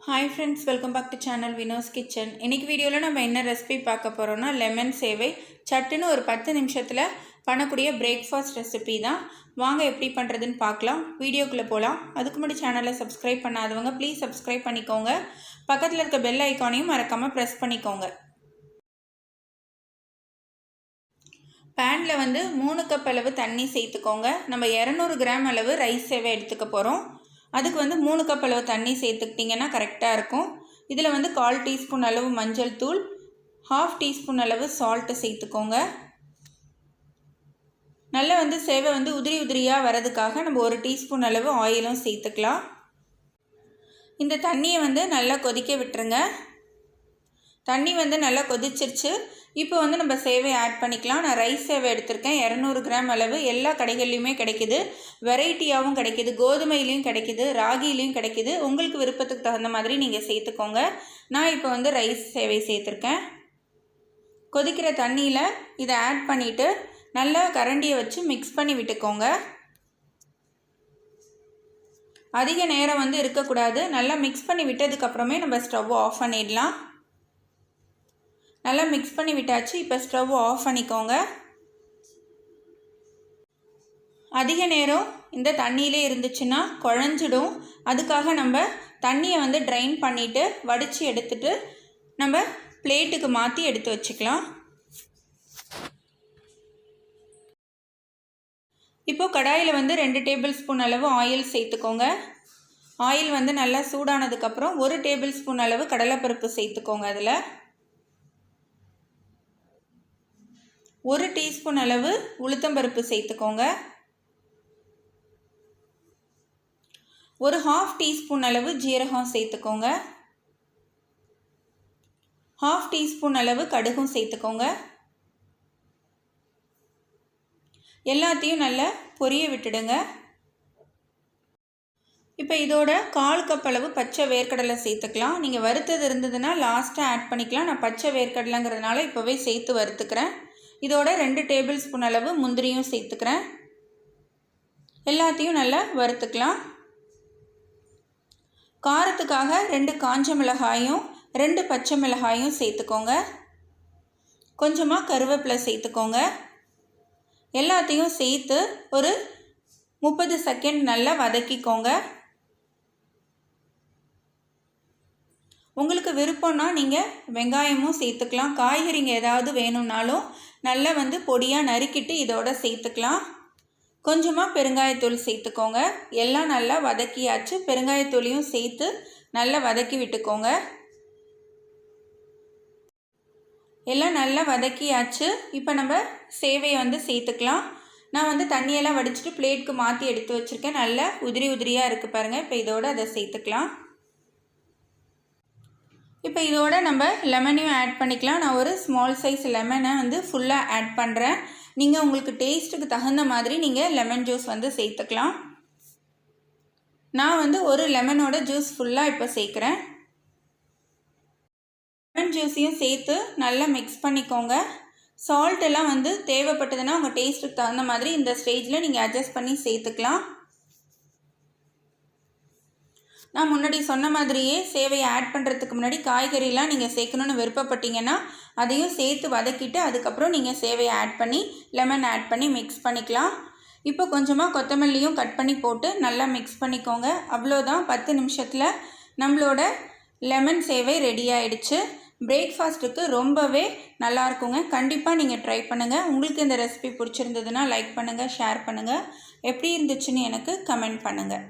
Hi friends, welcome back to channel Vinod's Kitchen. இன்னைக்கு வீடியோல நம்ம என்ன ரெசிபி பார்க்க போறோம்னா லெமன் சேவை சட்டுன்னு ஒரு 10 நிமிஷத்துல பண்ணக்கூடிய பிரேக்ஃபாஸ்ட் ரெசிபி தான். வாங்க எப்படி பண்றதுன்னு பார்க்கலாம். வீடியோக்குள்ள போலாம். அதுக்கு முன்னாடி சேனலை சப்ஸ்கிரைப் பண்ணாதவங்க ப்ளீஸ் சப்ஸ்கிரைப் பண்ணிக்கோங்க. பக்கத்துல இருக்க பெல் ஐகானையும் மறக்காம பிரஸ் பண்ணிக்கோங்க. பேன்ல 3 கப் அளவு தண்ணி சேர்த்துக்கோங்க. நம்ம 200 கிராம் அளவு ரைஸ் சேவை எடுத்துக்க போறோம். அதுக்கு 3 கப் அளவு தண்ணி சேர்த்துக்கிட்டிங்கன்னா கரெக்டாக இருக்கும். இதில் 1/4 டீஸ்பூன் அளவு மஞ்சள் தூள், 1/2 டீஸ்பூன் அளவு சால்ட்டு சேர்த்துக்கோங்க. நல்லா சேவை உதிரி உதிரியாக வரதுக்காக நம்ம 1 டீஸ்பூன் அளவு ஆயிலும் சேர்த்துக்கலாம். இந்த தண்ணியை நல்லா கொதிக்க விட்டுருங்க. தண்ணி நல்லா கொதிச்சிருச்சு. இப்போ நம்ம சேவை ஆட் பண்ணிக்கலாம். நான் ரைஸ் சேவை எடுத்திருக்கேன். 200 கிராம் அளவு. எல்லா கடைகள்லையுமே கிடைக்கிது. வெரைட்டியாகவும் கிடைக்கிது, கோதுமையிலையும் கிடைக்கிது, ராகிலையும் கிடைக்கிது. உங்களுக்கு விருப்பத்துக்கு தகுந்த மாதிரி நீங்கள் சேர்த்துக்கோங்க. நான் இப்போ ரைஸ் சேவை சேர்த்துருக்கேன். கொதிக்கிற தண்ணியில் இதை ஆட் பண்ணிவிட்டு நல்லா கரண்டியை வச்சு மிக்ஸ் பண்ணி விட்டுக்கோங்க. அதிக நேரம் இருக்கக்கூடாது. நல்லா மிக்ஸ் பண்ணி விட்டதுக்கப்புறமே நம்ம ஸ்டவ் ஆஃப் பண்ணிடலாம். நல்லா மிக்ஸ் பண்ணி விட்டாச்சு. இப்போ ஸ்டவ் ஆஃப் பண்ணிக்கோங்க. அதிக நேரம் இந்த தண்ணியிலே இருந்துச்சுன்னா குழஞ்சிடும். அதுக்காக நம்ம தண்ணியை ட்ரைன் பண்ணிவிட்டு வடித்து எடுத்துட்டு நம்ம பிளேட்டுக்கு மாற்றி எடுத்து வச்சுக்கலாம். இப்போது கடாயில் 2 டேபிள் ஸ்பூன் அளவு ஆயில் சேர்த்துக்கோங்க. ஆயில் நல்லா சூடானதுக்கப்புறம் 1 டேபிள் ஸ்பூன் அளவு கடலைப்பருப்பு சேர்த்துக்கோங்க. அதில் 1 டீஸ்பூன் அளவு உளுத்தம்பருப்பு சேர்த்துக்கோங்க. 1/2 டீஸ்பூன் அளவு ஜீரகம் சேர்த்துக்கோங்க. 1/2 டீஸ்பூன் அளவு கடுகும் சேர்த்துக்கோங்க. எல்லாத்தையும் நல்லா பொரிய விட்டுடுங்க. இப்போ இதோட 1/4 கப் அளவு பச்சை வேர்க்கடலை சேர்த்துக்கலாம். நீங்கள் வறுத்தது இருந்ததுன்னா லாஸ்ட்டாக ஆட் பண்ணிக்கலாம். நான் பச்சை வேர்க்கடலைங்கிறதுனால இப்போவே சேர்த்து வறுத்துக்கிறேன். இதோட 2 டேபிள் ஸ்பூன் அளவு முந்திரியும் சேர்த்துக்கிறேன். எல்லாத்தையும் நல்லா வறுத்துக்கலாம். காரத்துக்காக 2 காஞ்ச மிளகாயும் 2 பச்சை மிளகாயும் சேர்த்துக்கோங்க. கொஞ்சமாக கருவேப்பிலை சேர்த்துக்கோங்க. எல்லாத்தையும் சேர்த்து ஒரு 30 செகண்ட் நல்லா வதக்கிக்கோங்க. உங்களுக்கு விருப்பம்னா நீங்கள் வெங்காயமும் சேர்த்துக்கலாம். காய்கறிங்க ஏதாவது வேணும்னாலும் நல்லா பொடியாக நறுக்கிட்டு இதோட சேர்த்துக்கலாம். கொஞ்சமாக பெருங்காயத்தூள் சேர்த்துக்கோங்க. எல்லாம் நல்லா வதக்கியாச்சு. பெருங்காயத்தூளையும் சேர்த்து நல்லா வதக்கி விட்டுக்கோங்க. எல்லாம் நல்லா வதக்கியாச்சு. இப்போ நம்ம சேவையை சேர்த்துக்கலாம். நான் தண்ணியெல்லாம் வடிச்சிட்டு பிளேட்டுக்கு மாற்றி எடுத்து வச்சுருக்கேன். நல்லா உதிரி உதிரியாக இருக்குது பாருங்கள். இப்போ இதோட அதை சேர்த்துக்கலாம். இப்போ இதோட நம்ம லெமனையும் ஆட் பண்ணிக்கலாம். நான் ஒரு ஸ்மால் சைஸ் லெமனை ஃபுல்லாக ஆட் பண்ணுறேன். நீங்கள் உங்களுக்கு டேஸ்ட்டுக்கு தகுந்த மாதிரி நீங்கள் லெமன் ஜூஸ் சேர்த்துக்கலாம். நான் ஒரு லெமனோட ஜூஸ் ஃபுல்லாக இப்போ சேர்க்குறேன். லெமன் ஜூஸையும் சேர்த்து நல்லா மிக்ஸ் பண்ணிக்கோங்க. சால்ட் எல்லாம் தேவைப்பட்டதுன்னா உங்கள் டேஸ்ட்டுக்கு தகுந்த மாதிரி இந்த ஸ்டேஜில் நீங்கள் அட்ஜஸ்ட் பண்ணி சேர்த்துக்கலாம். நான் முன்னாடி சொன்ன மாதிரியே சேவையை ஆட் பண்ணுறதுக்கு முன்னாடி காய்கறிலாம் நீங்கள் சேர்க்கணுன்னு விருப்பப்பட்டீங்கன்னா அதையும் சேர்த்து வதக்கிட்டு அதுக்கப்புறம் நீங்கள் சேவையை ஆட் பண்ணி லெமன் ஆட் பண்ணி மிக்ஸ் பண்ணிக்கலாம். இப்போ கொஞ்சமாக கொத்தமல்லியும் கட் பண்ணி போட்டு நல்லா மிக்ஸ் பண்ணிக்கோங்க. அவ்வளோதான், 10 நிமிஷத்தில் நம்மளோட லெமன் சேவை ரெடி ஆகிடுச்சு. பிரேக்ஃபாஸ்ட்டுக்கு ரொம்பவே நல்லாயிருக்குங்க. கண்டிப்பாக நீங்கள் ட்ரை பண்ணுங்கள். உங்களுக்கு இந்த ரெசிபி பிடிச்சிருந்ததுன்னா லைக் பண்ணுங்கள், ஷேர் பண்ணுங்கள். எப்படி இருந்துச்சுன்னு எனக்கு கமெண்ட் பண்ணுங்கள்.